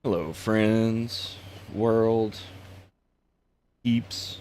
Hello, friends, world, peeps.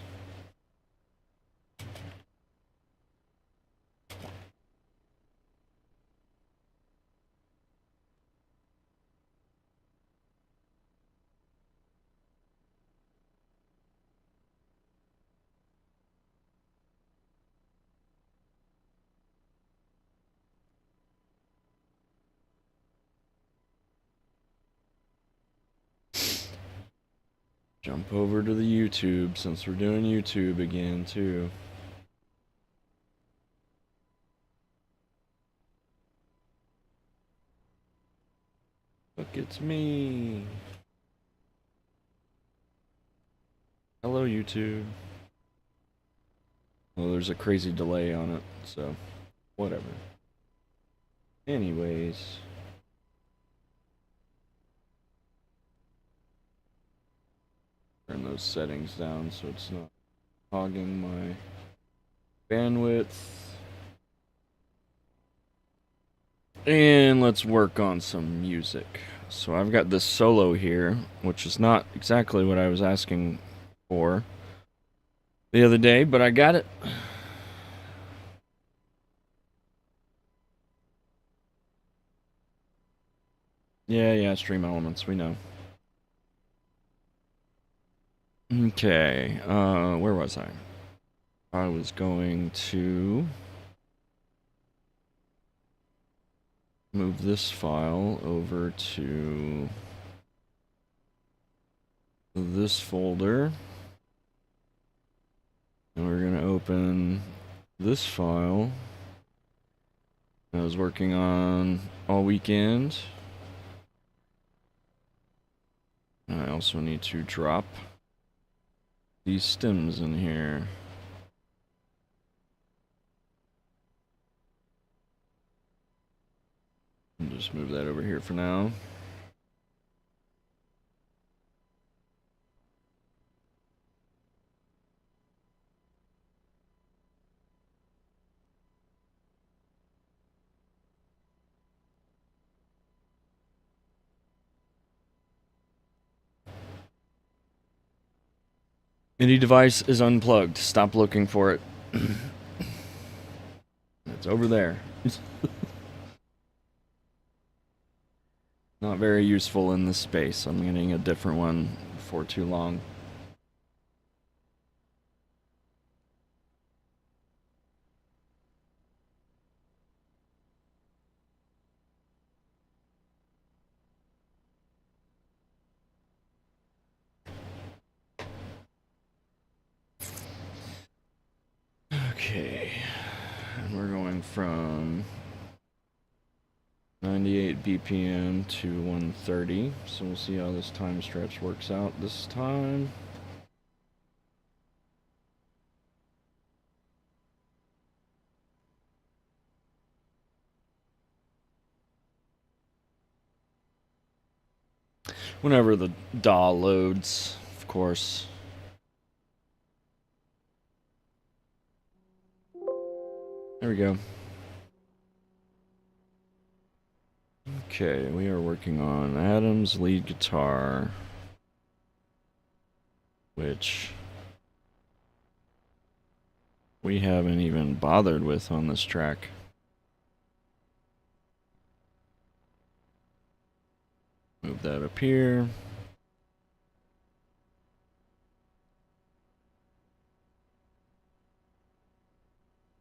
Jump over to the YouTube since we're doing YouTube again, too. Look, it's me. Hello, YouTube. Well, there's a crazy delay on it, so whatever. Anyways, turn those settings down so it's not hogging my bandwidth. And let's work on some music. So I've got this solo here, which is not exactly what I was asking for the other day, but I got it. Yeah, Stream Elements, we know. Okay, where was I? I was going to move this file over to this folder. And we're going to open this file I was working on all weekend. I also need to drop these stems in here. And just move that over here for now. Any device is unplugged. Stop looking for it. It's over there. Not very useful in this space. I'm getting a different one before too long. Okay. And we're going from 98 BPM to 130. So we'll see how this time stretch works out this time. Whenever the DAW loads, of course. There we go. Okay, we are working on Adam's lead guitar, which we haven't even bothered with on this track. Move that up here.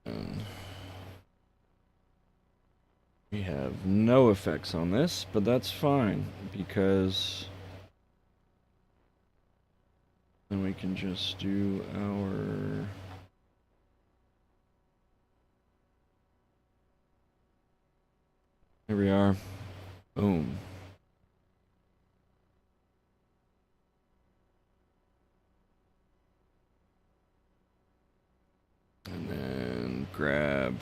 And we have no effects on this, but that's fine because then we can just do our Here we are. Boom. And then grab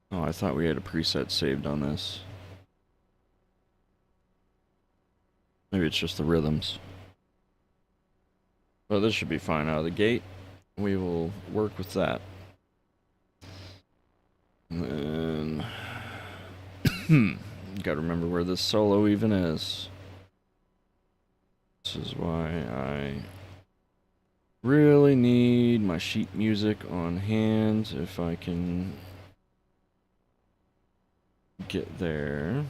Oh, I thought we had a preset saved on this. Maybe it's just the rhythms. Well, this should be fine out of the gate. we will work with that. And then gotta remember where this solo even is. This is why I really need my sheet music on hand if I can get there.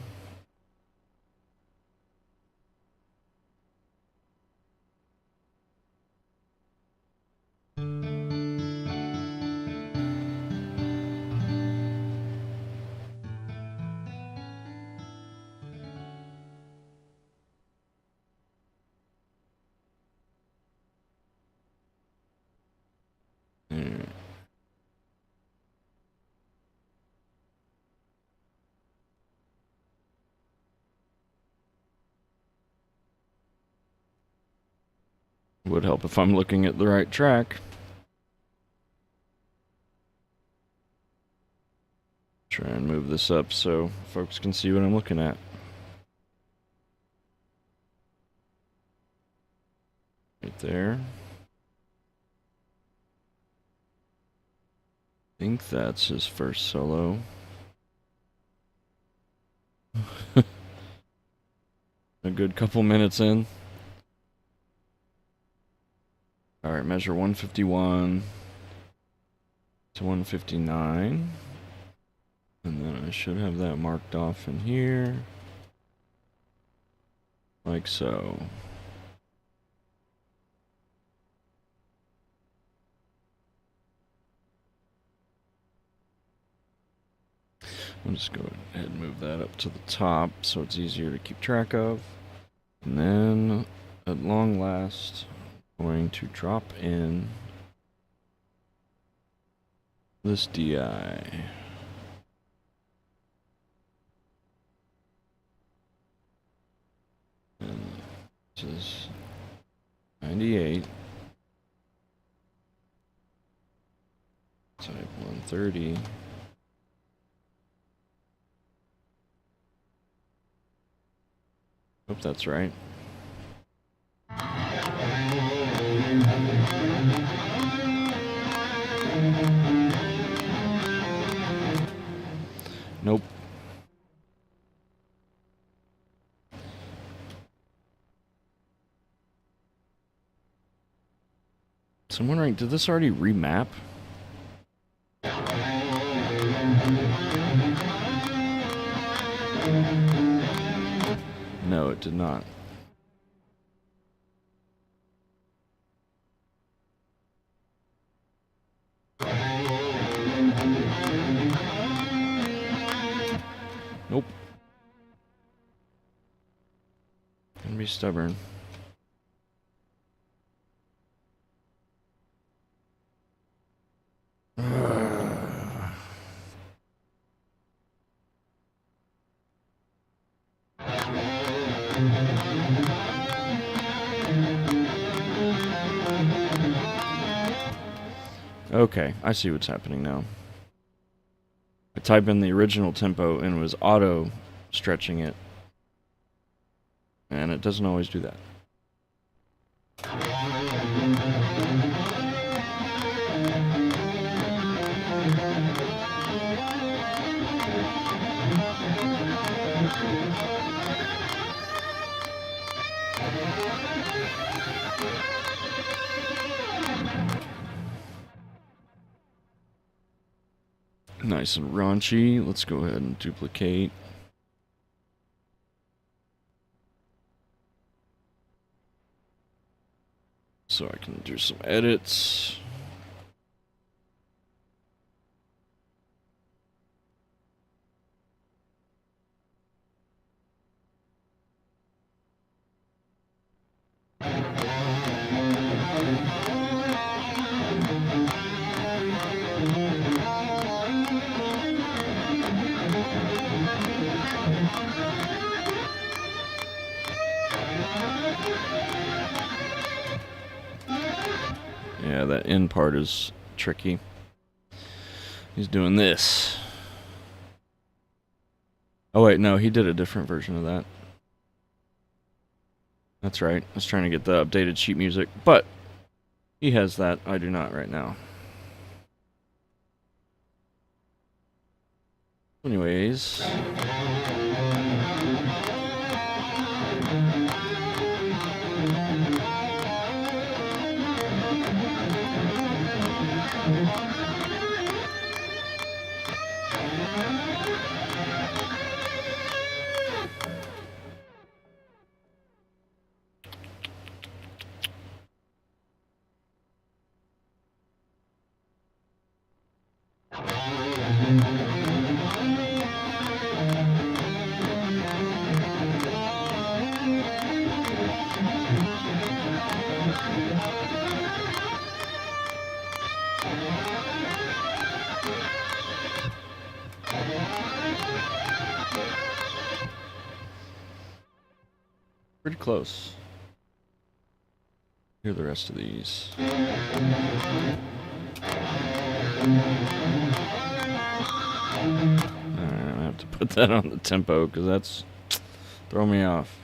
Would help if I'm looking at the right track. Try and move this up so folks can see what I'm looking at. Right there. I think that's his first solo. A good couple minutes in. Alright, measure 151 to 159. And then I should have that marked off in here. Like so. I'll just go ahead and move that up to the top so it's easier to keep track of. And then, at long last, I'm going to drop in this DI. And this is 98. Type 130. Hope that's right. Nope. So I'm wondering, did this already remap? No, it did not. Nope. Gonna be stubborn. Okay, I see what's happening now. I type in the original tempo and it was auto stretching it. And it doesn't always do that. Nice and raunchy. Let's go ahead and duplicate. So I can do some edits. Yeah, that end part is tricky. He's doing this. Oh wait, no, he did a different version of that. That's right. I was trying to get the updated sheet music, but He has that. I do not right now. Anyways. Pretty close. Hear the rest of these. Alright, I have to put that on the tempo because that's throwing me off.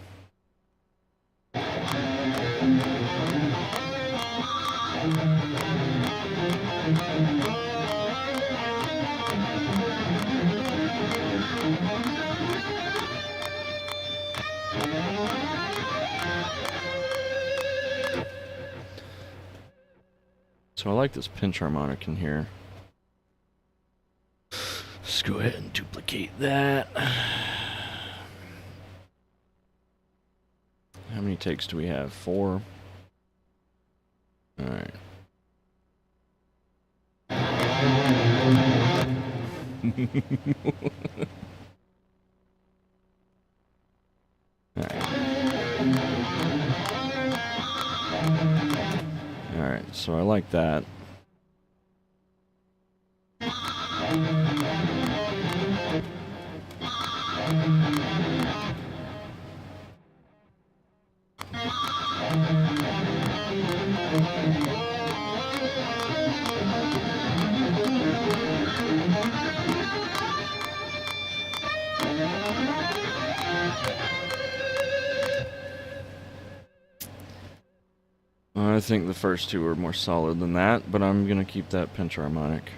So I like this pinch harmonic in here. Let's go ahead and duplicate that. How many takes do we have? 4. Alright. Alright, so I like that. I think the first two are more solid than that, but I'm gonna keep that pinch harmonic.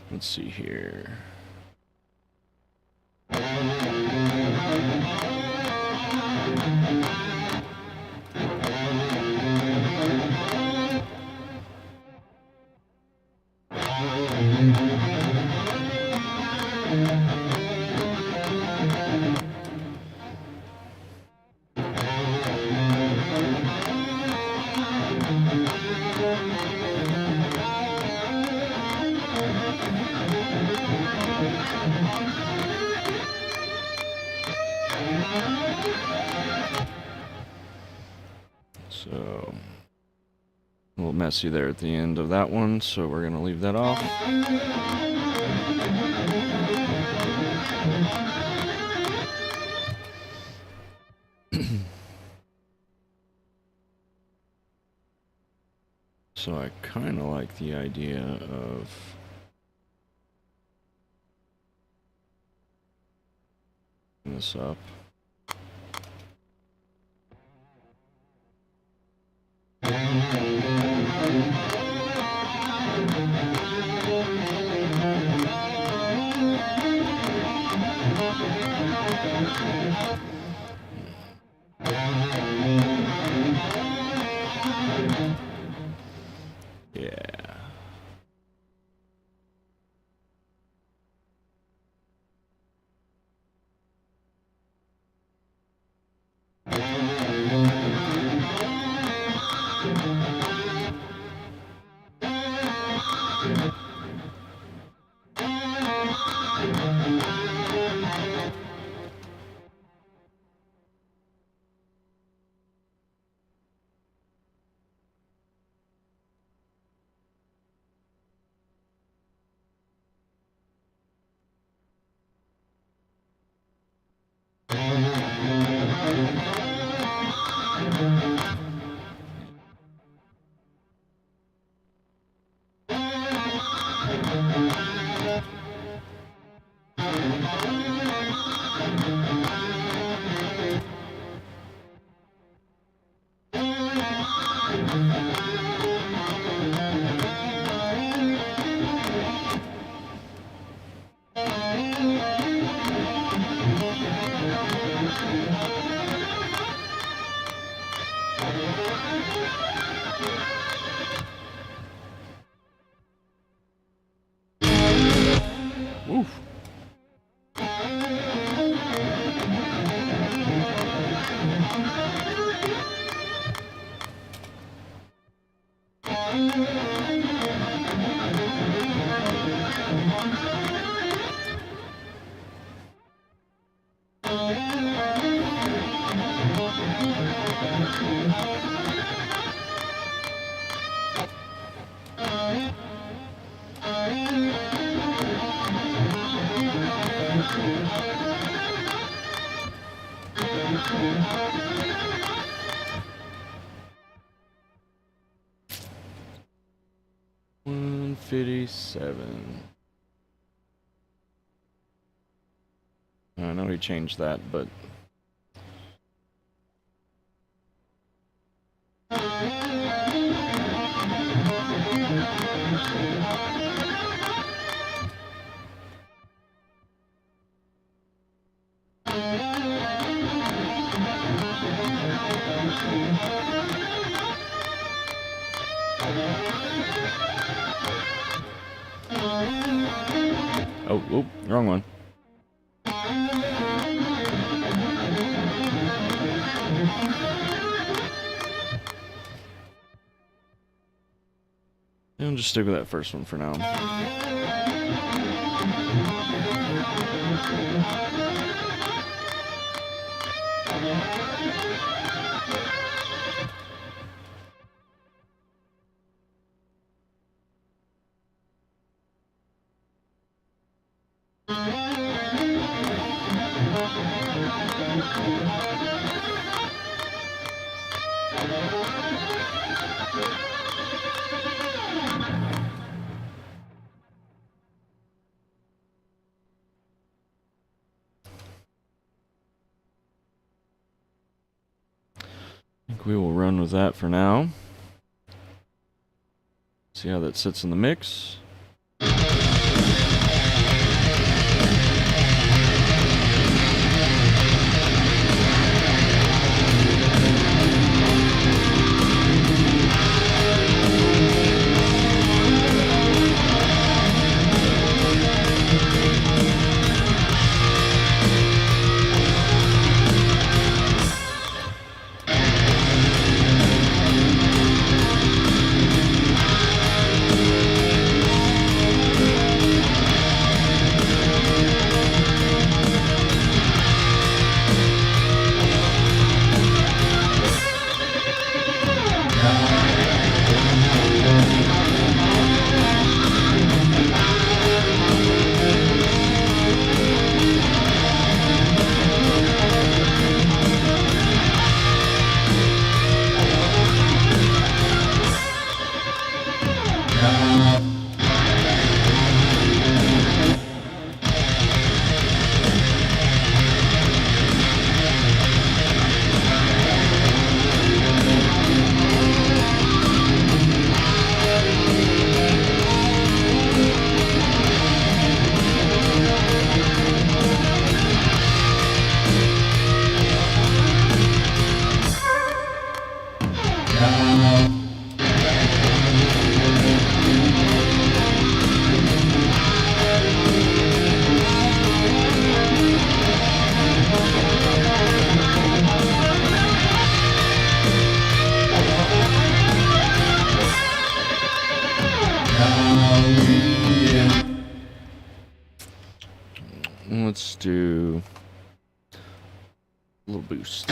Let's see here. So, a little messy there at the end of that one, so we're going to leave that off. So I kind of like the idea of this up. Yeah. Oof. $157. I know he changed that, but oh, wrong one. I'll just stick with that first one for now. I think we will run with that for now. See how that sits in the mix. Let's do a little boost.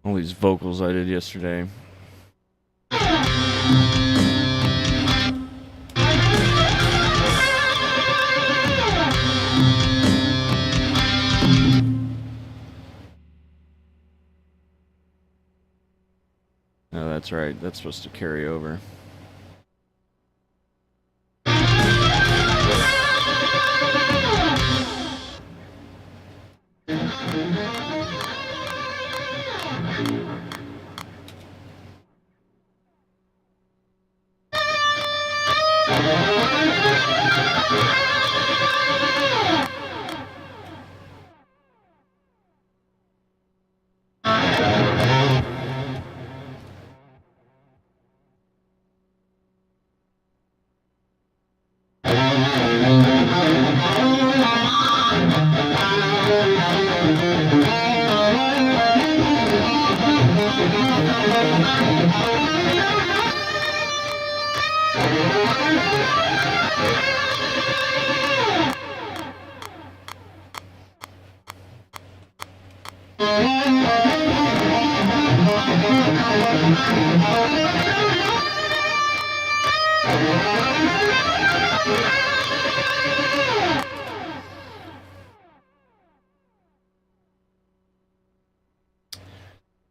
All these vocals I did yesterday. Oh, that's right. That's supposed to carry over.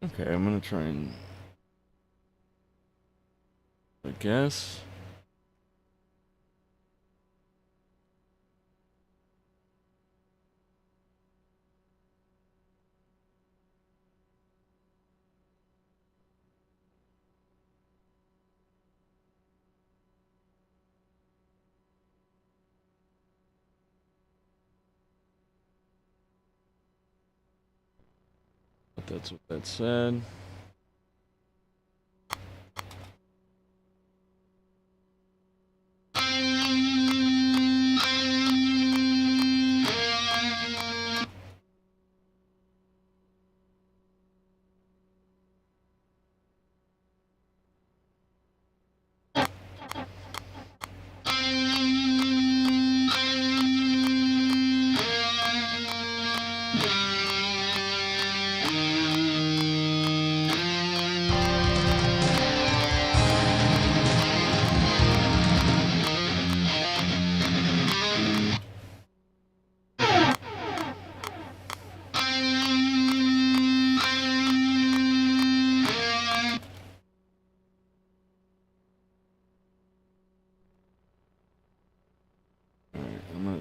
Okay, I'm gonna try and... I guess... But that's what that said.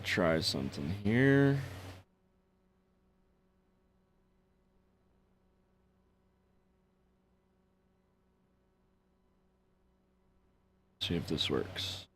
Try something here. See if this works.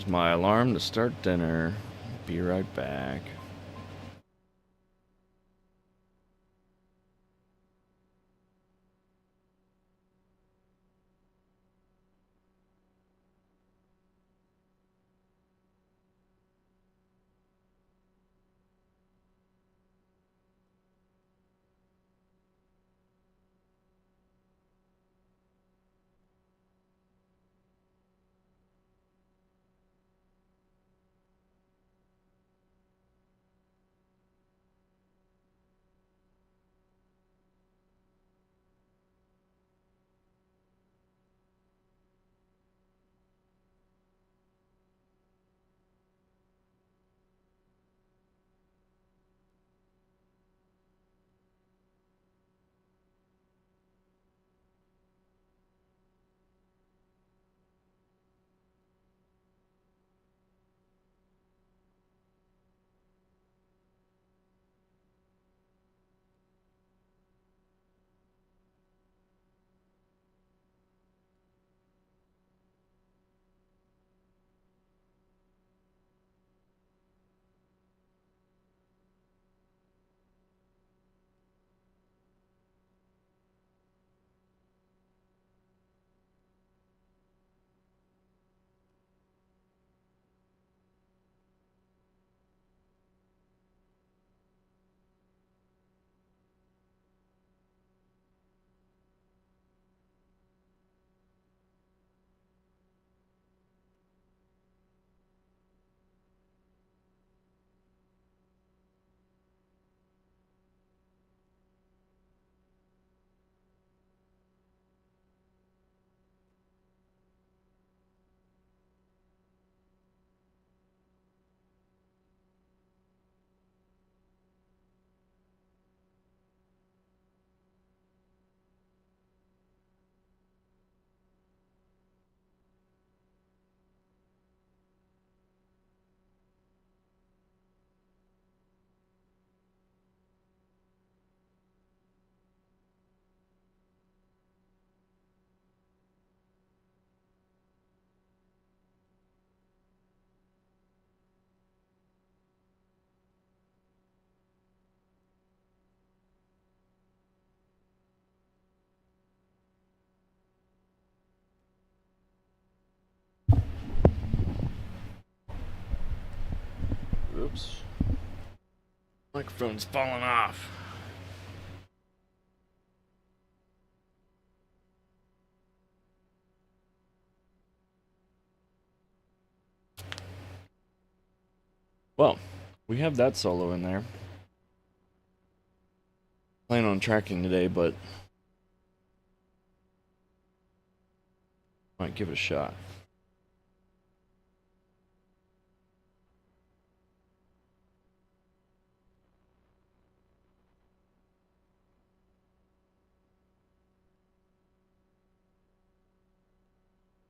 my alarm to start dinner. Be right back. Oops. Microphone's falling off. Well, we have that solo in there. Plan on tracking today, but might give it a shot.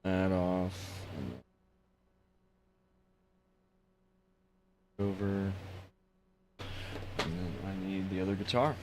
That off. Over. And then I need the other guitar.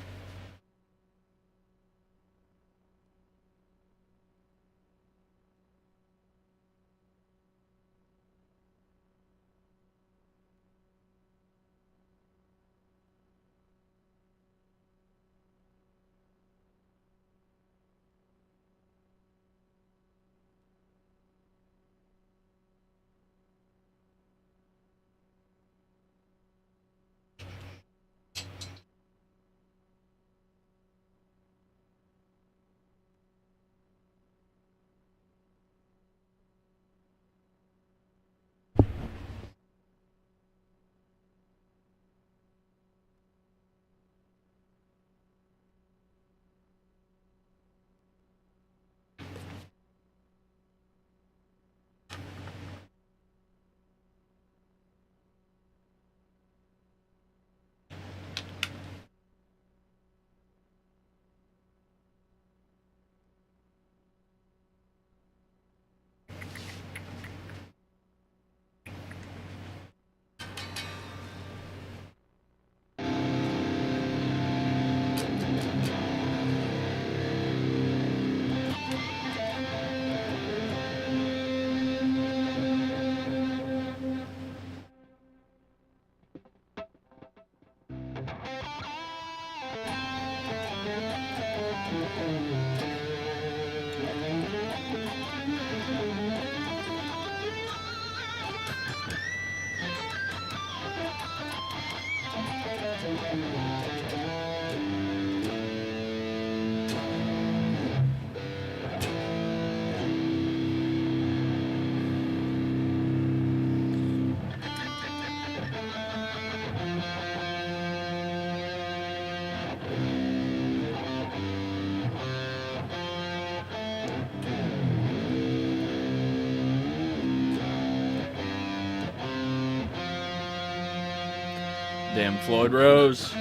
Damn Floyd Rose.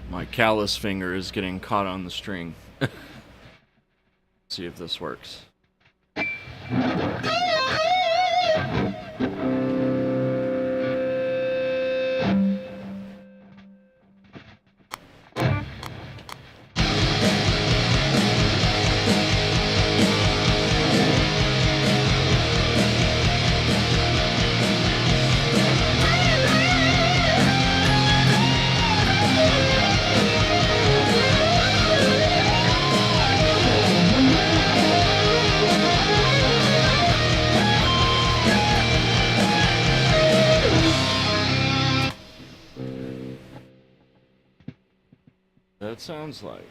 My callous finger is getting caught on the string. See if this works. That sounds like.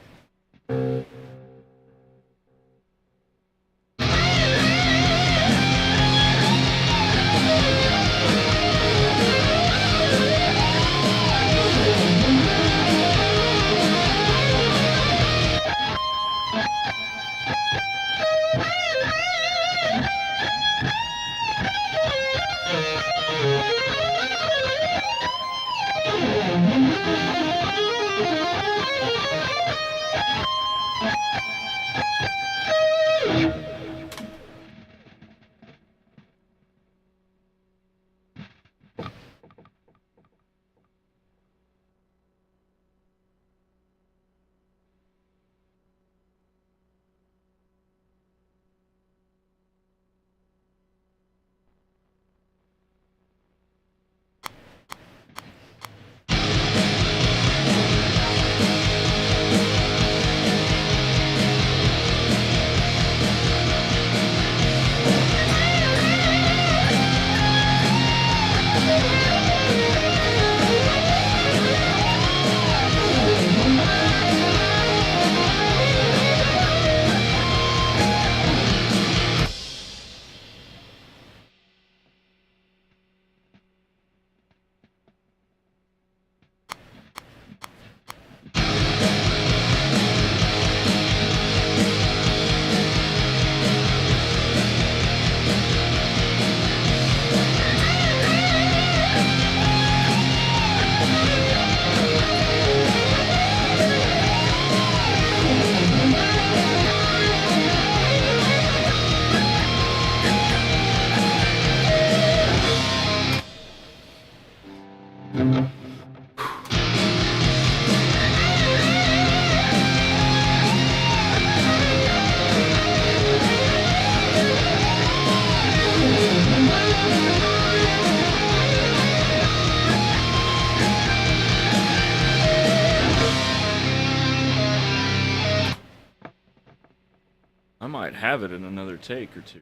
have it in another take or two.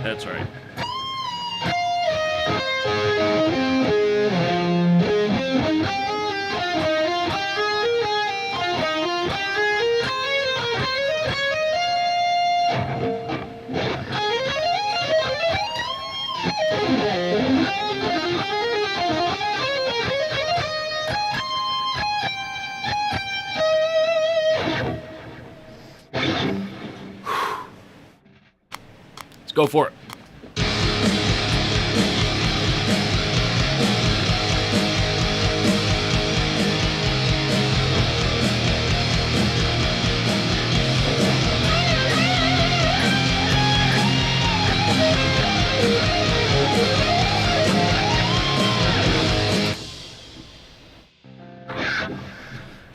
That's right. Let's go for it.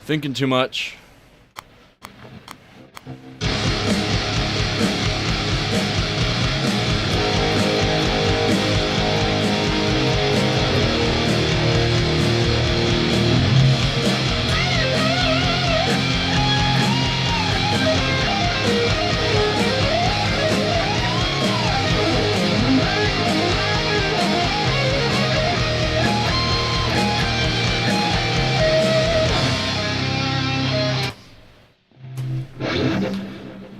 Thinking too much.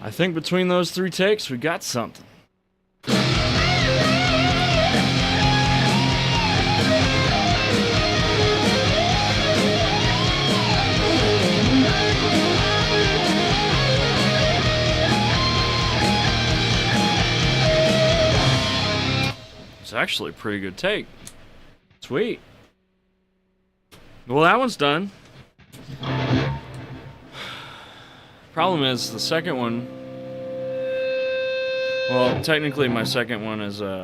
I think between those 3 takes, we got something. It's actually a pretty good take. Sweet. Well, that one's done. Problem is, the second one... Well, technically my second one is, Wait.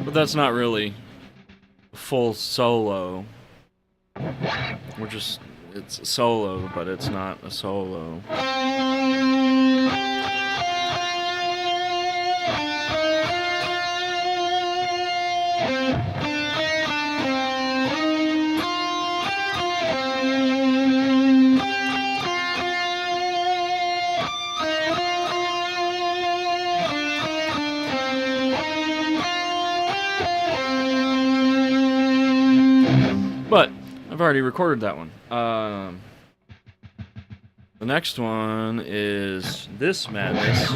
But that's not really a full solo. We're just, it's a solo, but it's not a solo. But I've already recorded that one. The next one is this madness.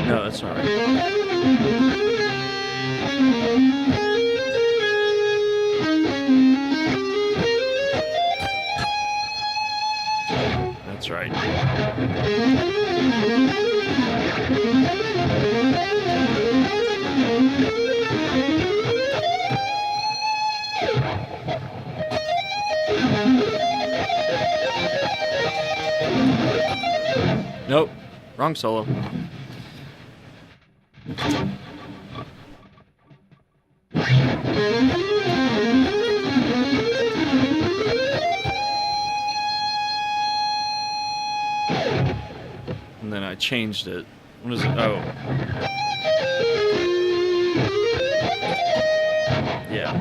No, that's not right. That's right. Nope. Wrong solo. And then I changed it. What is it? Oh. Yeah.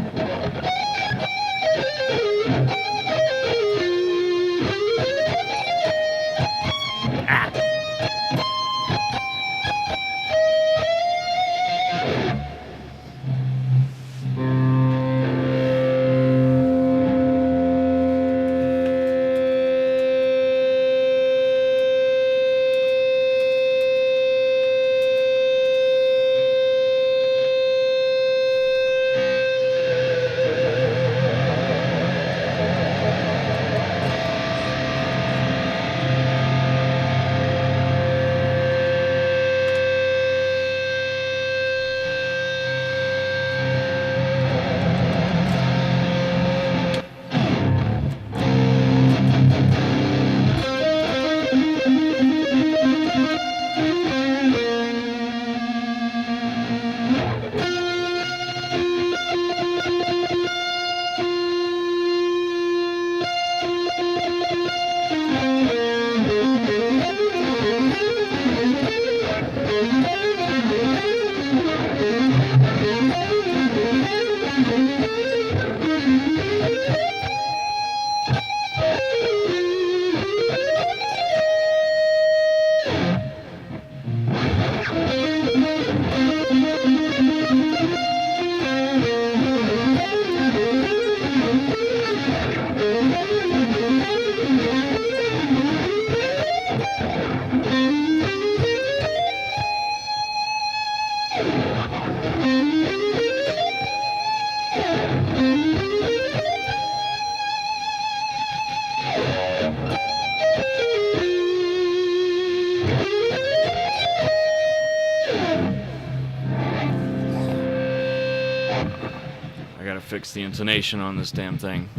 I gotta fix the intonation on this damn thing.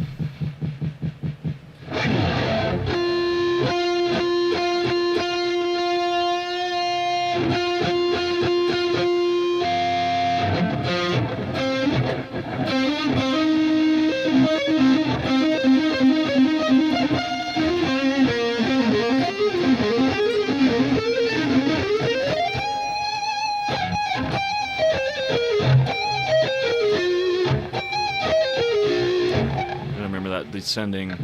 Descending.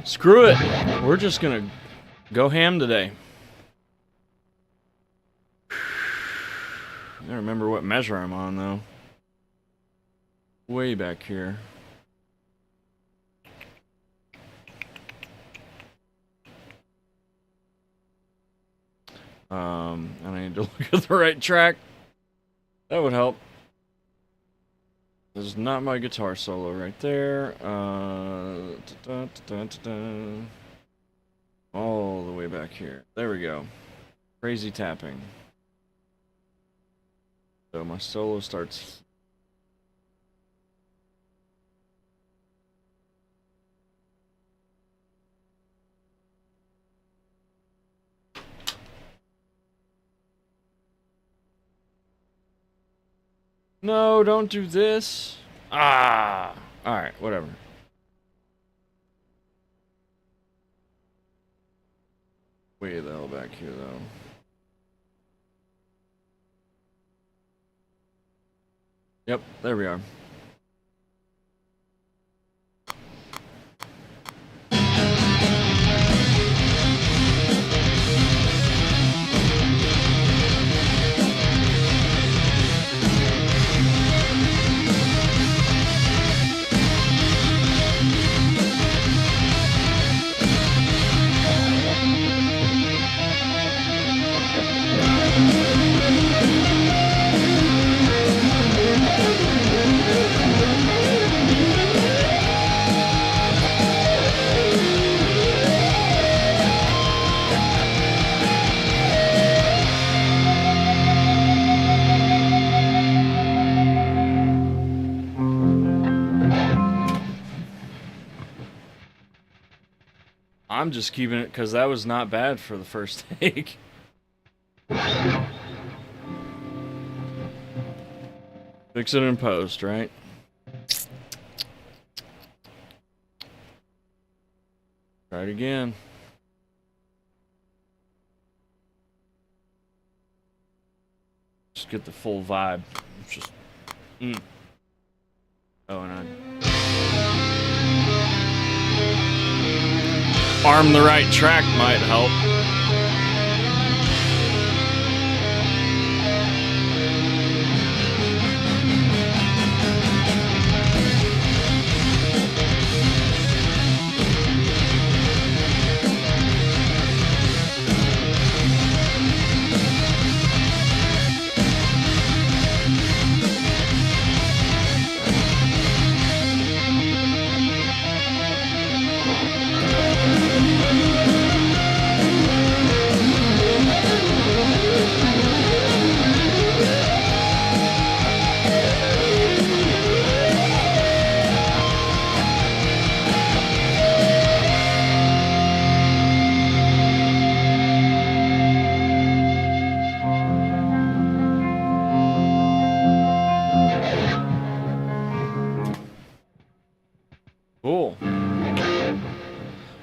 Screw it. We're just gonna go ham today. I don't remember what measure I'm on though. Way back here. And I need to look at the right track. That would help. This is not my guitar solo right there. All the way back here. There we go. Crazy tapping. So my solo starts. No, don't do this. Ah. All right, whatever. Way the hell back here, though. Yep, there we are. I'm just keeping it because that was not bad for the first take. Fix it in post, right? Try it again. Just get the full vibe. It's just. Oh, and arm the right track might help. Cool. I'm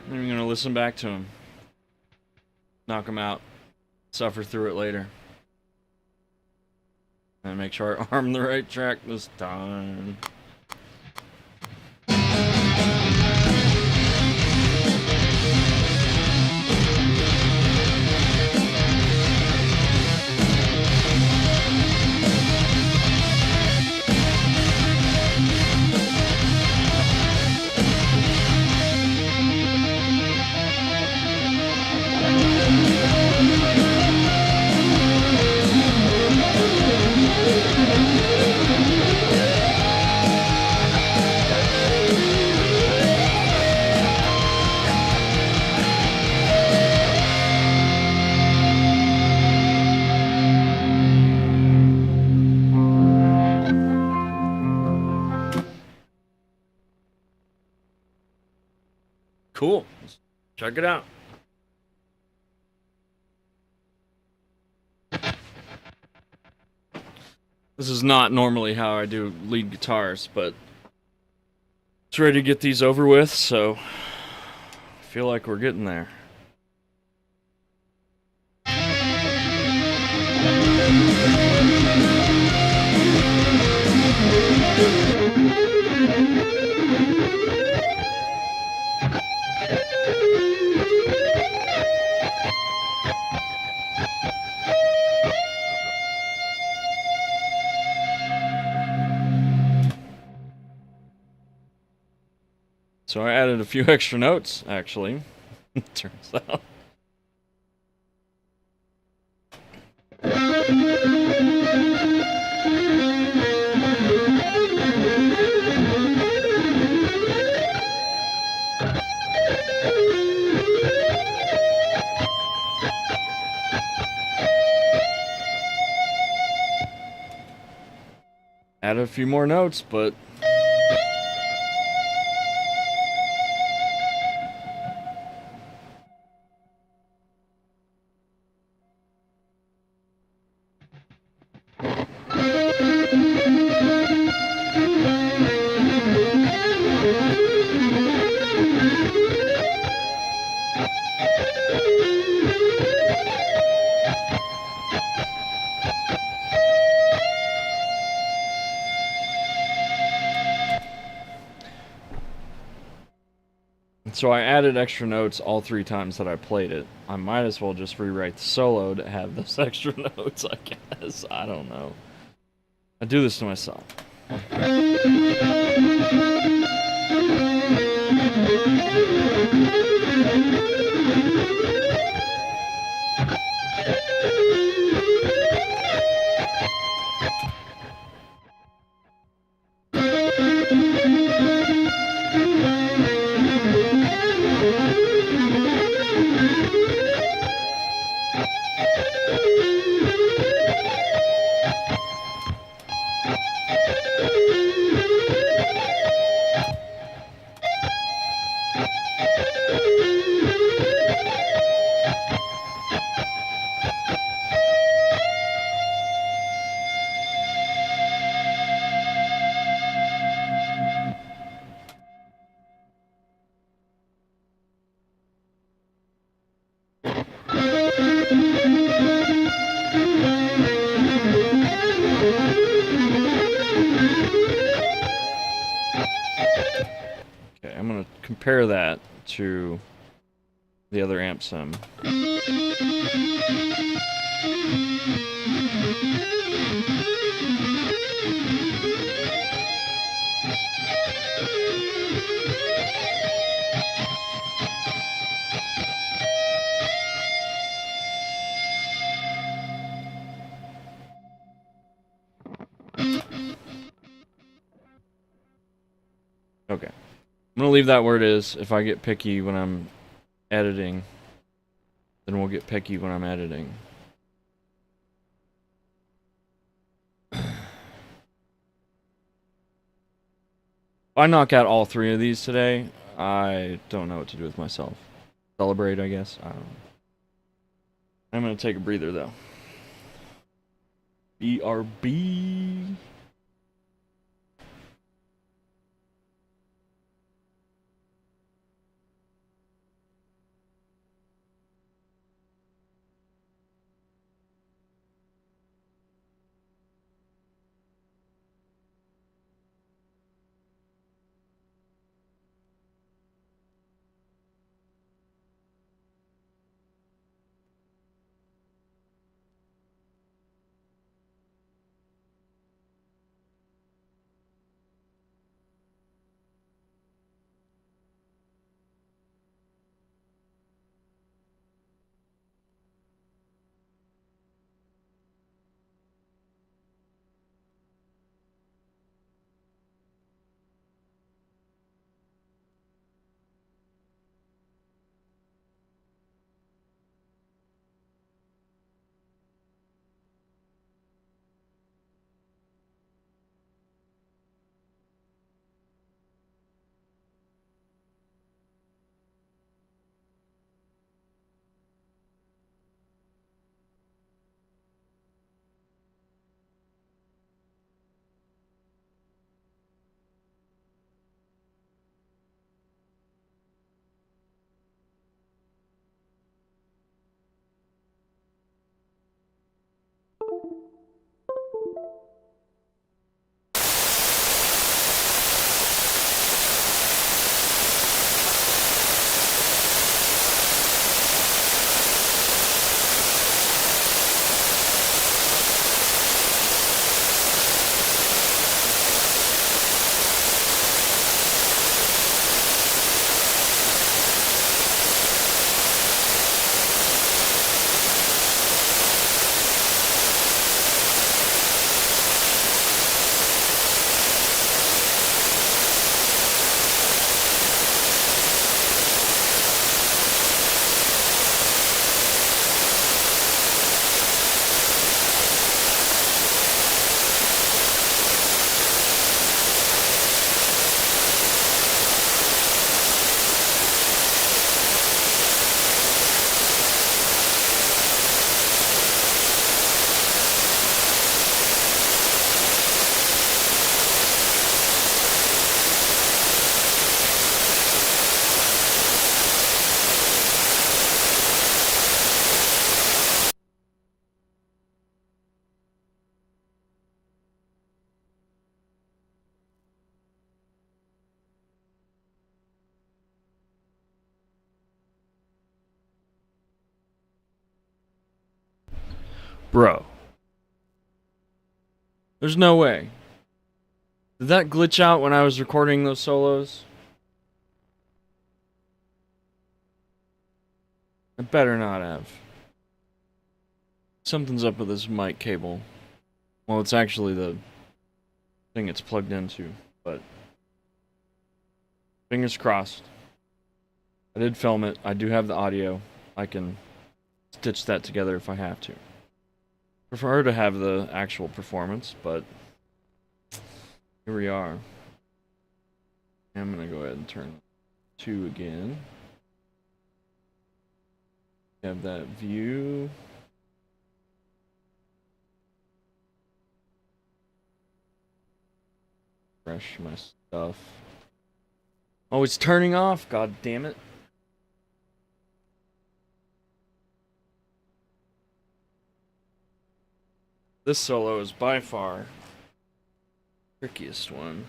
even gonna listen back to him. Knock him out. Suffer through it later. And make sure I arm the right track this time. Cool. Check it out. This is not normally how I do lead guitars, but it's ready to get these over with, so I feel like we're getting there. So I added a few extra notes, actually. Turns out. Added a few more notes, but so I added extra notes all 3 times that I played it. I might as well just rewrite the solo to have those extra notes, I guess. I don't know. I do this to myself. compare that to the other amp sim. Okay. I'm gonna leave that where it is. If I get picky when I'm editing, then we'll get picky when I'm editing. If I knock out all 3 of these today, I don't know what to do with myself. Celebrate, I guess. I don't know. I'm gonna take a breather though. BRB. Bro. There's no way. Did that glitch out when I was recording those solos? It better not have. Something's up with this mic cable. Well, it's actually the thing it's plugged into, but fingers crossed. I did film it. I do have the audio. I can stitch that together if I have to. Prefer to have the actual performance, but here we are. I'm gonna go ahead and turn 2 again. Have that view. Refresh my stuff. Oh, it's turning off. God damn it. This solo is by far the trickiest one.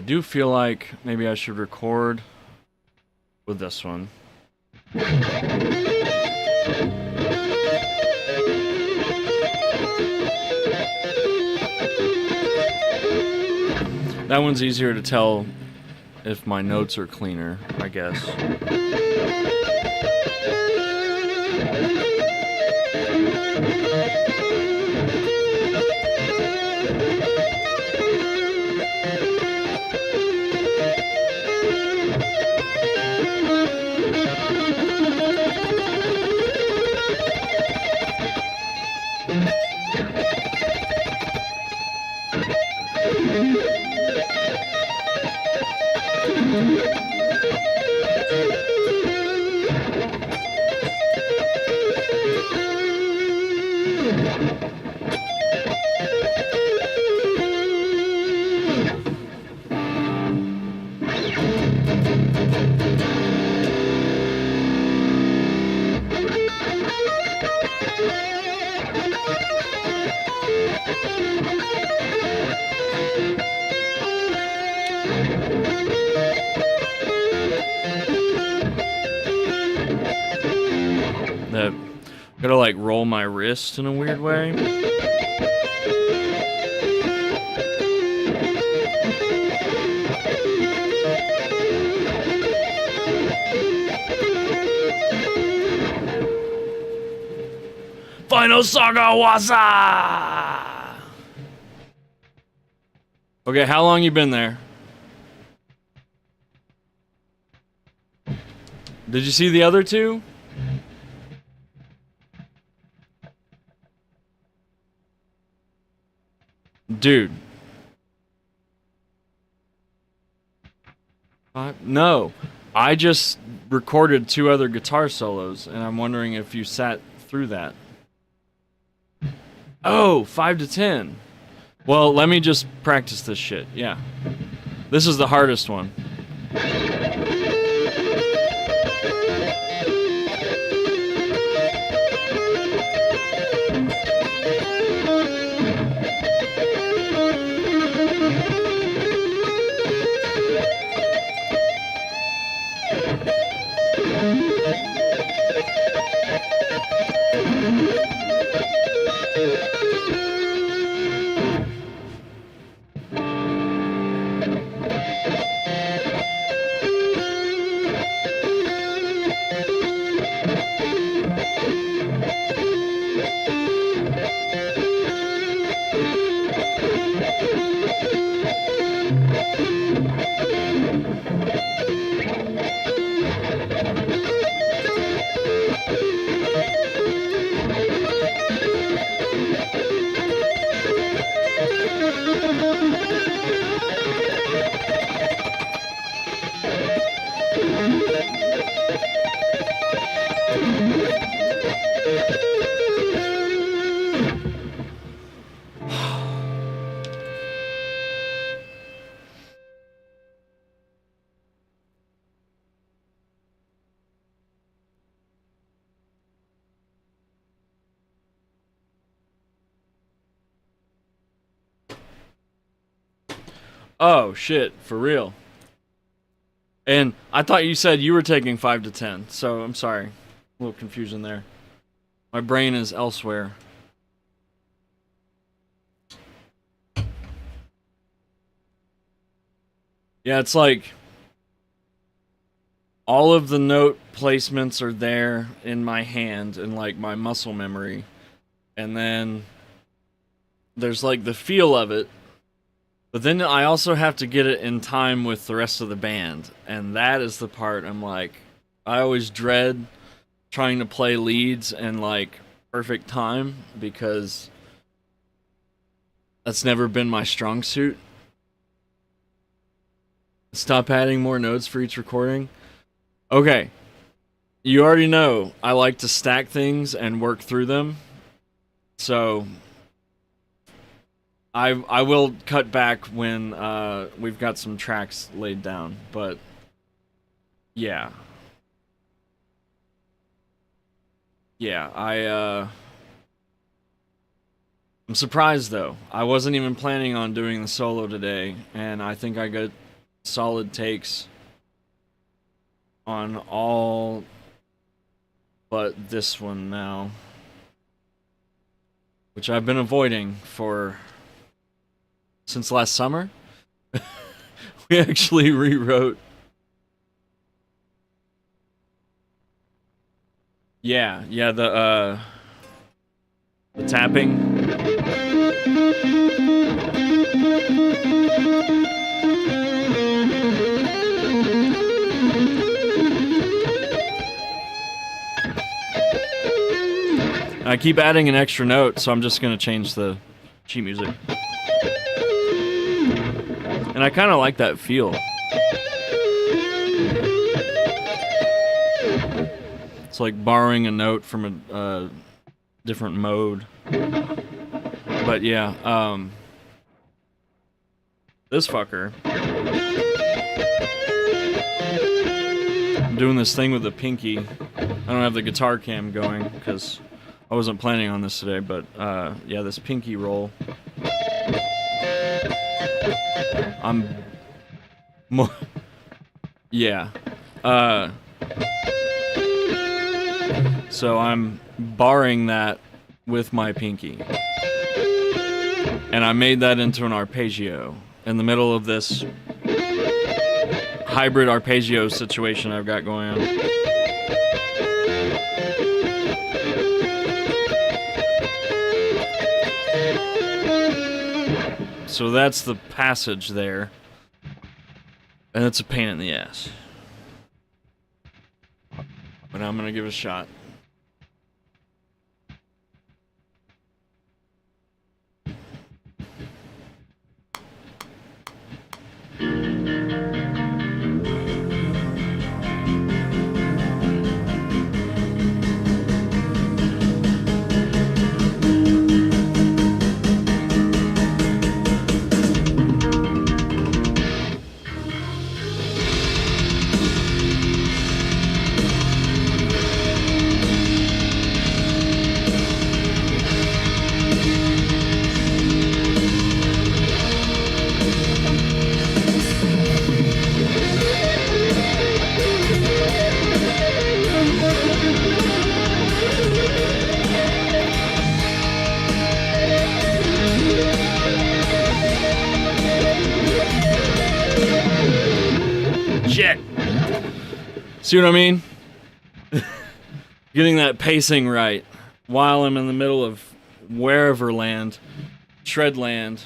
do feel like maybe I should record with this one. That one's easier to tell if my notes are cleaner, I guess. Gotta like roll my wrist in a weird way. Final Saga Waza! Okay, how long you been there? Did you see the other two? Dude. No. I just recorded 2 other guitar solos, and I'm wondering if you sat through that. Oh, 5 to 10. Well, let me just practice this shit. Yeah. This is the hardest one. Oh, shit, for real. And I thought you said you were taking 5 to 10, so I'm sorry. A little confusion there. My brain is elsewhere. Yeah, it's like all of the note placements are there in my hand and like my muscle memory. And then there's like the feel of it. But then I also have to get it in time with the rest of the band. And that is the part I'm like, I always dread trying to play leads in like perfect time because that's never been my strong suit. Stop adding more notes for each recording. Okay. You already know I like to stack things and work through them. So I will cut back when we've got some tracks laid down, but yeah. Yeah, I'm surprised though. I wasn't even planning on doing the solo today, and I think I solid takes on all but this one now, which I've been avoiding since last summer. We actually rewrote. Yeah, the tapping. I keep adding an extra note, so I'm just gonna change the sheet music. And I kind of like that feel. It's like borrowing a note from a different mode. But yeah, this fucker. I'm doing this thing with the pinky. I don't have the guitar cam going because I wasn't planning on this today, but yeah, this pinky roll. Yeah. So I'm barring that with my pinky. And I made that into an arpeggio in the middle of this hybrid arpeggio situation I've got going on. So that's the passage there. And it's a pain in the ass. But I'm gonna give it a shot. Shit. See what I mean? Getting that pacing right while I'm in the middle of wherever land, shred land.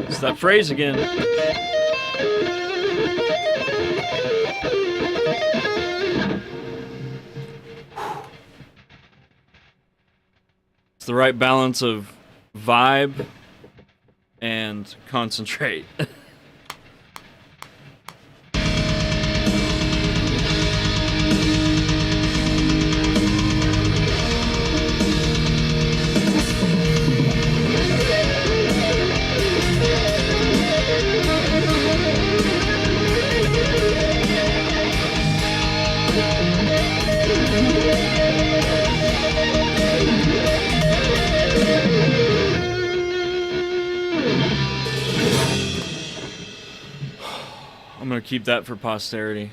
It's that phrase again. It's the right balance of vibe and concentrate. I'm gonna keep that for posterity.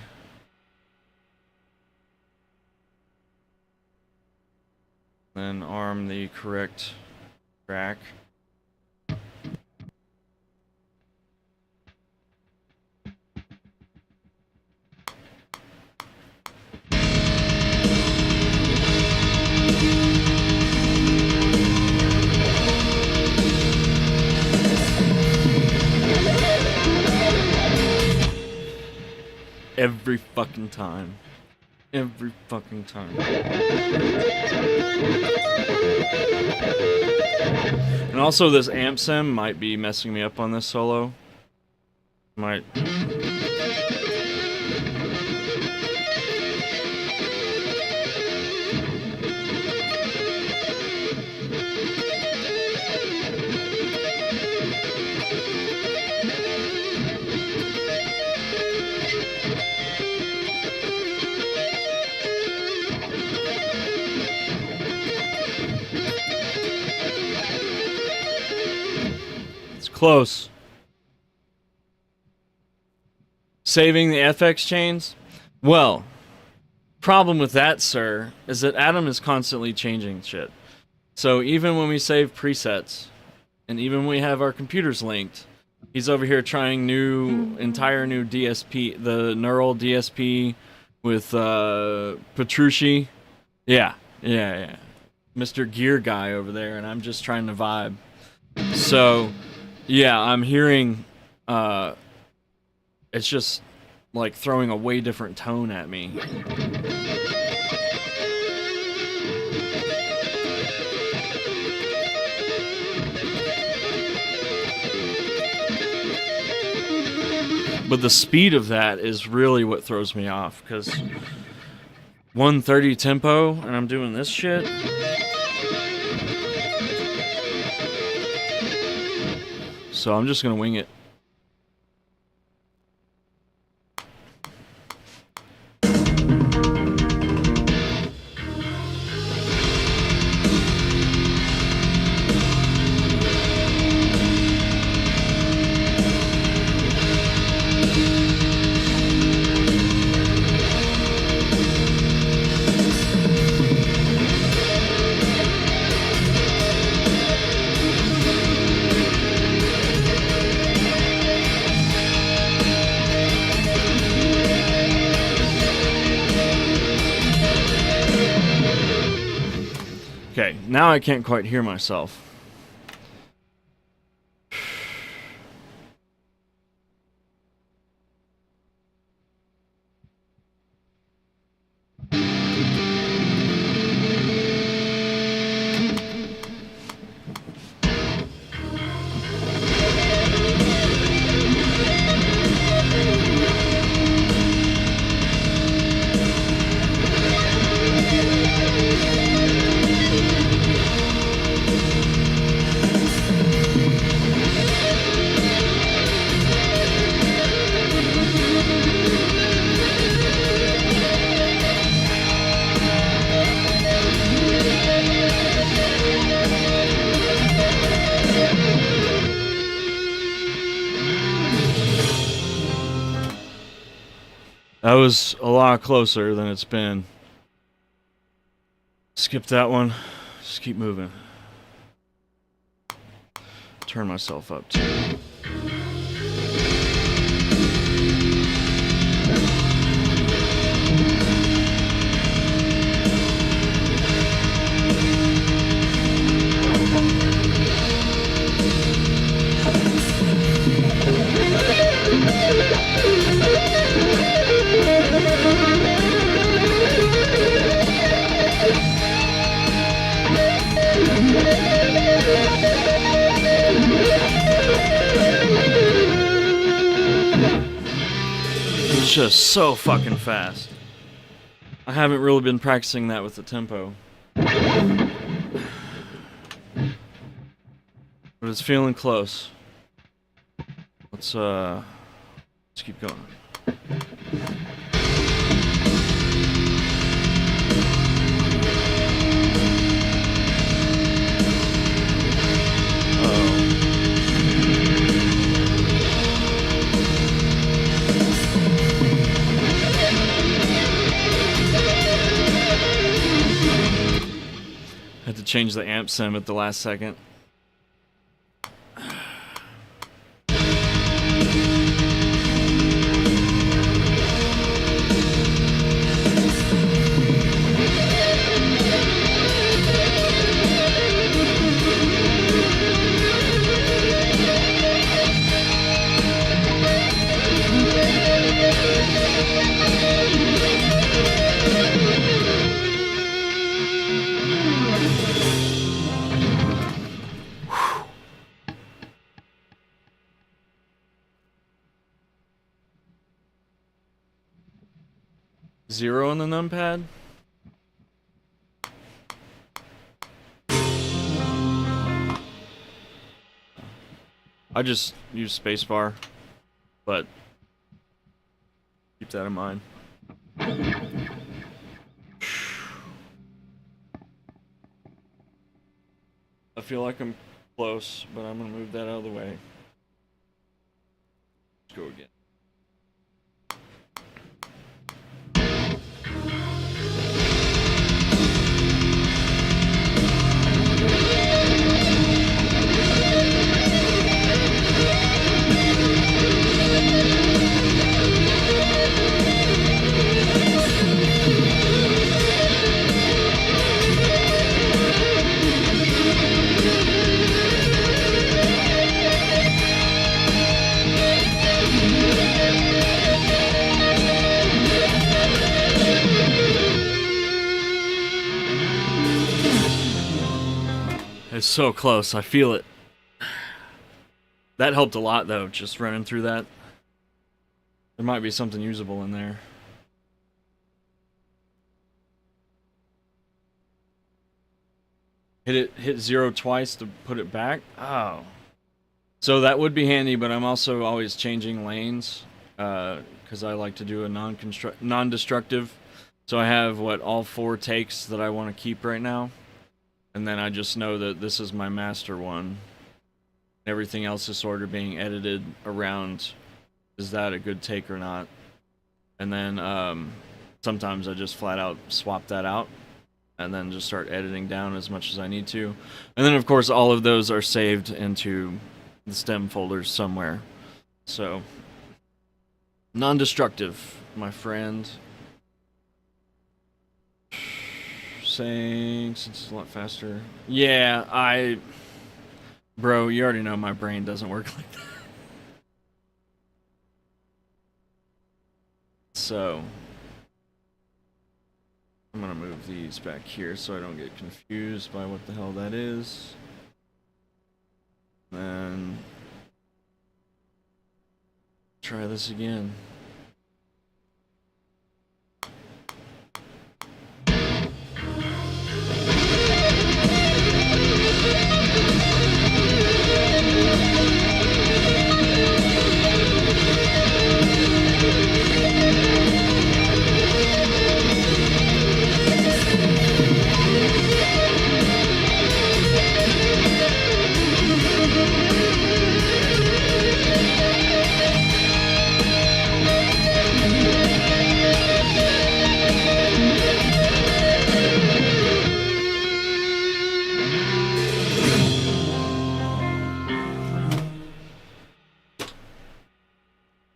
Then arm the correct track. Every fucking time. Every fucking time. And also this amp sim might be messing me up on this solo. Might. It's close. Saving the FX chains? Well, problem with that, sir, is that Adam is constantly changing shit. So even when we save presets, and even when we have our computers linked, he's over here trying entire new DSP, the neural DSP with Petrucci. Yeah. Mr. Gear guy over there, and I'm just trying to vibe. So, yeah, I'm hearing, it's just like throwing a way different tone at me. But the speed of that is really what throws me off, because 130 tempo and I'm doing this shit. So I'm just gonna wing it. Okay, now I can't quite hear myself. That was a lot closer than it's been. Skip that one. Just keep moving. Turn myself up too. It's just so fucking fast. I haven't really been practicing that with the tempo. But it's feeling close. Let's keep going. Had to change the amp sim at the last second. 0 on the numpad? I just use spacebar, but keep that in mind. I feel like I'm close, but I'm gonna move that out of the way. Let's go again. It's so close. I feel it. That helped a lot, though, just running through that. There might be something usable in there. Hit 0 twice to put it back? Oh. So that would be handy, but I'm also always changing lanes, because I like to do a non-destructive. So I have, all 4 takes that I want to keep right now. And then I just know that this is my master one. Everything else is sort of being edited around, is that a good take or not? And then sometimes I just flat out swap that out and then just start editing down as much as I need to. And then of course all of those are saved into the stem folders somewhere. So, non-destructive, my friend. Saying since it's a lot faster. Yeah, bro, you already know my brain doesn't work like that. So I'm gonna move these back here so I don't get confused by what the hell that is. And try this again.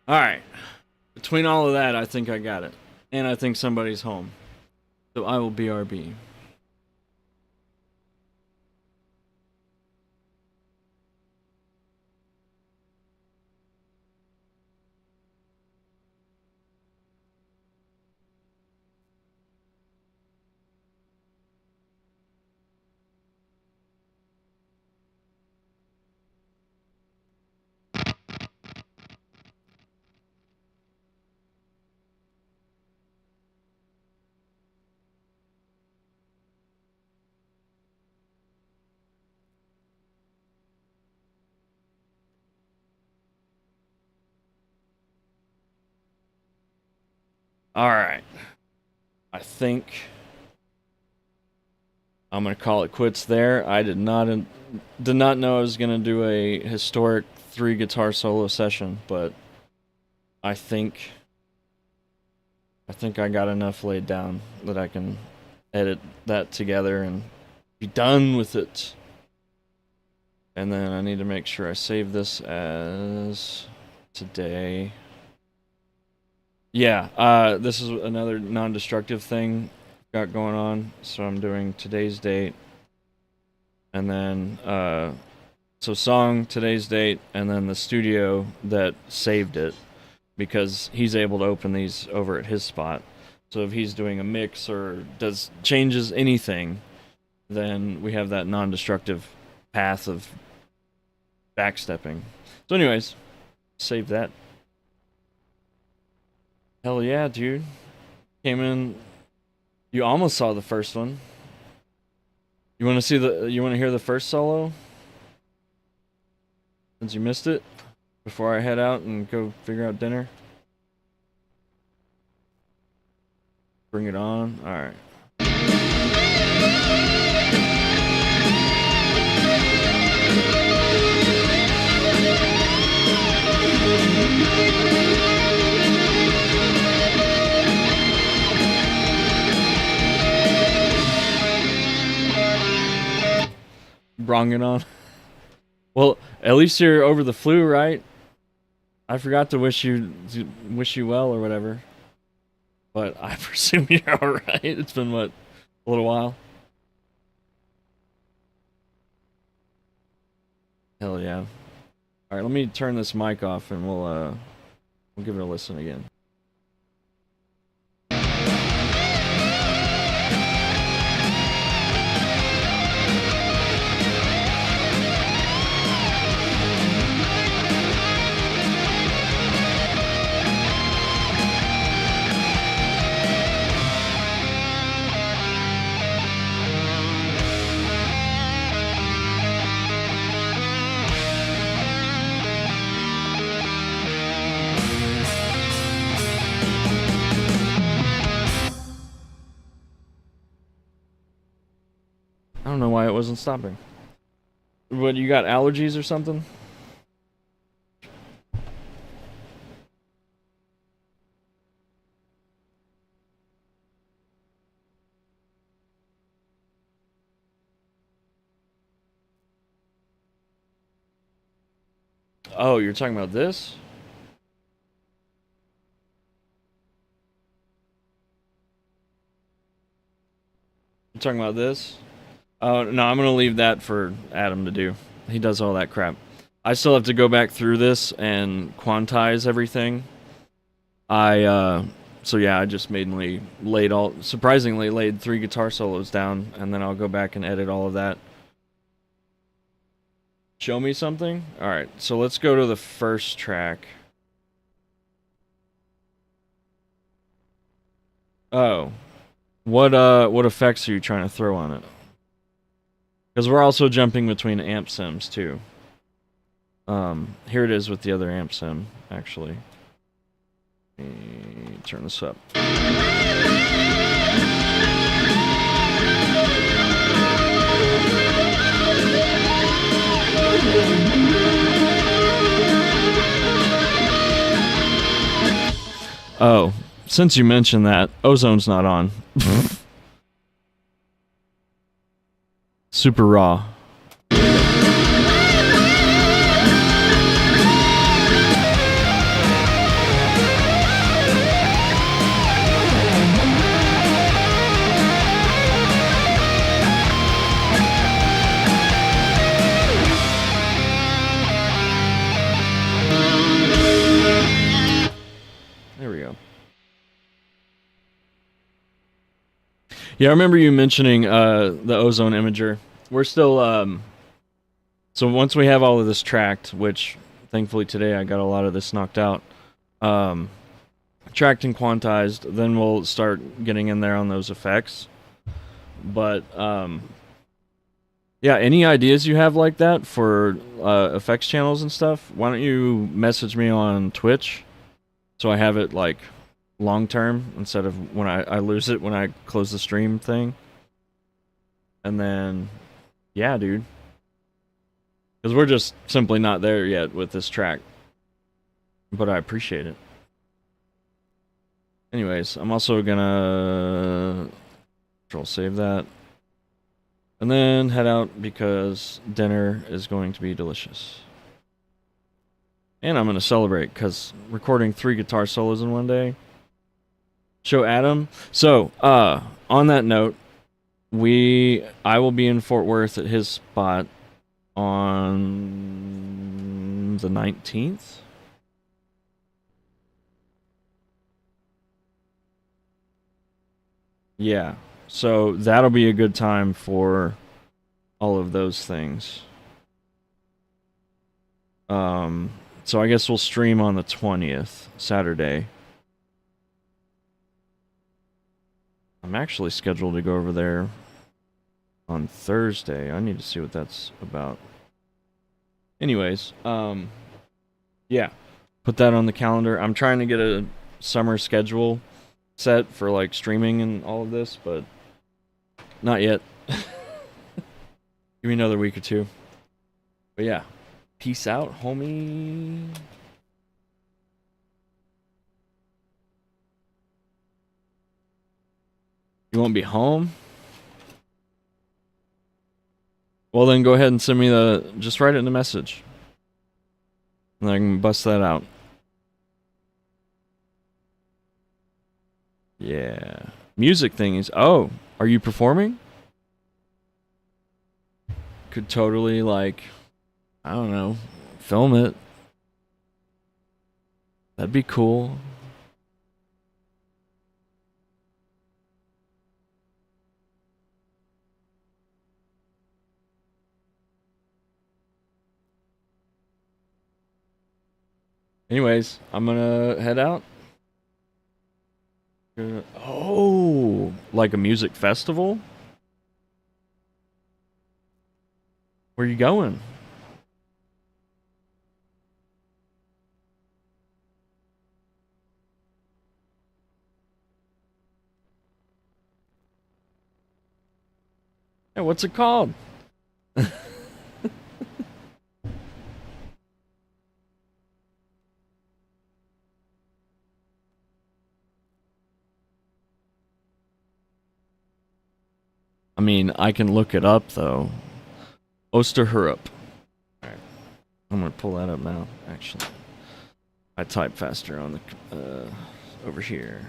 Alright. Between all of that, I think I got it. And I think somebody's home. So I will BRB. Alright. I think I'm gonna call it quits there. I did not know I was gonna do a historic 3 guitar solo session, but I think I got enough laid down that I can edit that together and be done with it. And then I need to make sure I save this as today. Yeah, this is another non-destructive thing got going on. So I'm doing today's date. And then, so song, today's date, and then the studio that saved it. Because he's able to open these over at his spot. So if he's doing a mix or changes anything, then we have that non-destructive path of backstepping. So anyways, save that. Hell yeah, dude. Came in. You almost saw the first one. You want to see the? You want to hear the first solo? Since you missed it, before I head out and go figure out dinner. Bring it on. All right. Bring it on. Well, at least you're over the flu, right? I forgot to wish you well or whatever. But I presume you're all right. It's been what, a little while. Hell yeah! All right, let me turn this mic off and we'll give it a listen again. I don't know why it wasn't stopping. What, you got allergies or something? Oh, you're talking about this? You're talking about this? Oh, no, I'm going to leave that for Adam to do. He does all that crap. I still have to go back through this and quantize everything. So yeah, I just surprisingly laid 3 guitar solos down, and then I'll go back and edit all of that. Show me something? Alright, so let's go to the first track. Oh. What effects are you trying to throw on it? Because we're also jumping between amp sims too. Here it is with the other amp sim, actually. Let me turn this up. Oh, since you mentioned that, Ozone's not on. Super raw. There we go. Yeah, I remember you mentioning the Ozone Imager. We're still so once we have all of this tracked, which thankfully today I got a lot of this knocked out, tracked and quantized, then we'll start getting in there on those effects. But yeah, any ideas you have like that for effects channels and stuff? Why don't you message me on Twitch so I have it like long term instead of when I lose it when I close the stream thing. And then yeah, dude. Because we're just simply not there yet with this track. But I appreciate it. Anyways, I'm also gonna Control save that. And then head out because dinner is going to be delicious. And I'm gonna celebrate because recording 3 guitar solos in one day. Show Adam. So, on that note, I will be in Fort Worth at his spot on the 19th. Yeah. So that'll be a good time for all of those things. So I guess we'll stream on the 20th, Saturday. I'm actually scheduled to go over there on Thursday. I need to see what that's about. Anyways, yeah, put that on the calendar. I'm trying to get a summer schedule set for like streaming and all of this, but not yet. Give me another week or two. But yeah, peace out, homie. You won't be home? Well, then go ahead and send me just write it in a message. And I can bust that out. Yeah. Music thing is, oh, are you performing? Could totally, like, I don't know, film it. That'd be cool. Anyways, I'm gonna head out. Oh, like a music festival? Where you going? Hey, what's it called? I mean, I can look it up though. Osterhurup. Alright. I'm gonna pull that up now, actually. I type faster on the over here.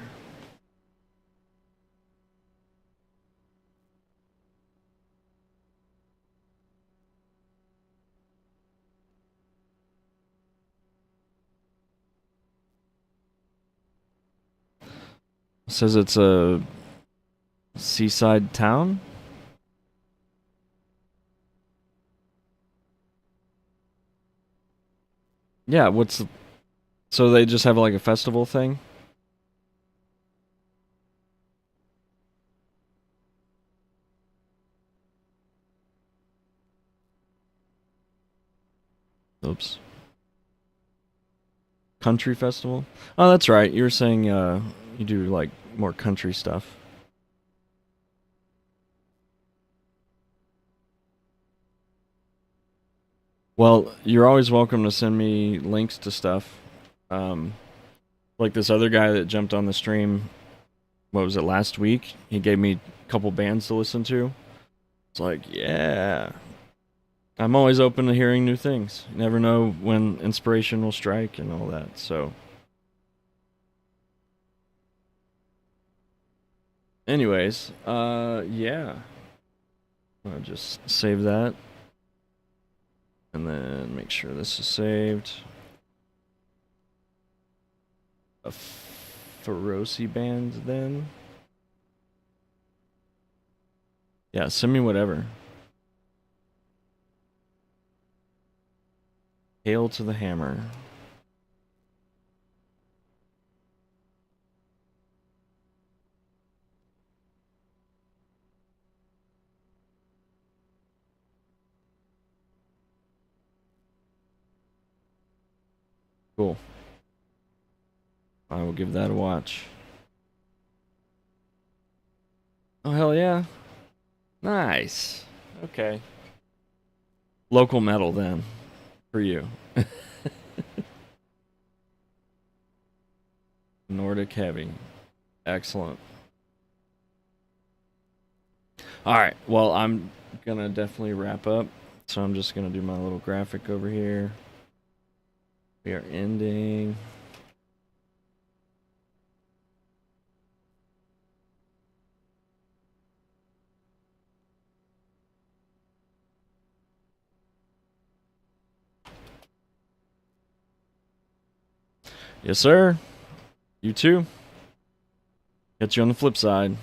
It says it's a seaside town. Yeah, so they just have like a festival thing? Oops. Country festival? Oh, that's right. You were saying you do like more country stuff. Well, you're always welcome to send me links to stuff. Um, like this other guy that jumped on the stream, what was it, last week? He gave me a couple bands to listen to. It's like, yeah. I'm always open to hearing new things. You never know when inspiration will strike and all that. So, anyways, yeah. I'll just save that. And then make sure this is saved. A Feroci band then. Yeah, send me whatever. Hail to the hammer. Cool. I will give that a watch. Oh, hell yeah. Nice. Okay. Local metal then. For you. Nordic heavy. Excellent. Alright, well, I'm gonna definitely wrap up. So I'm just gonna do my little graphic over here. We are ending. Yes, sir. You too. Catch you on the flip side.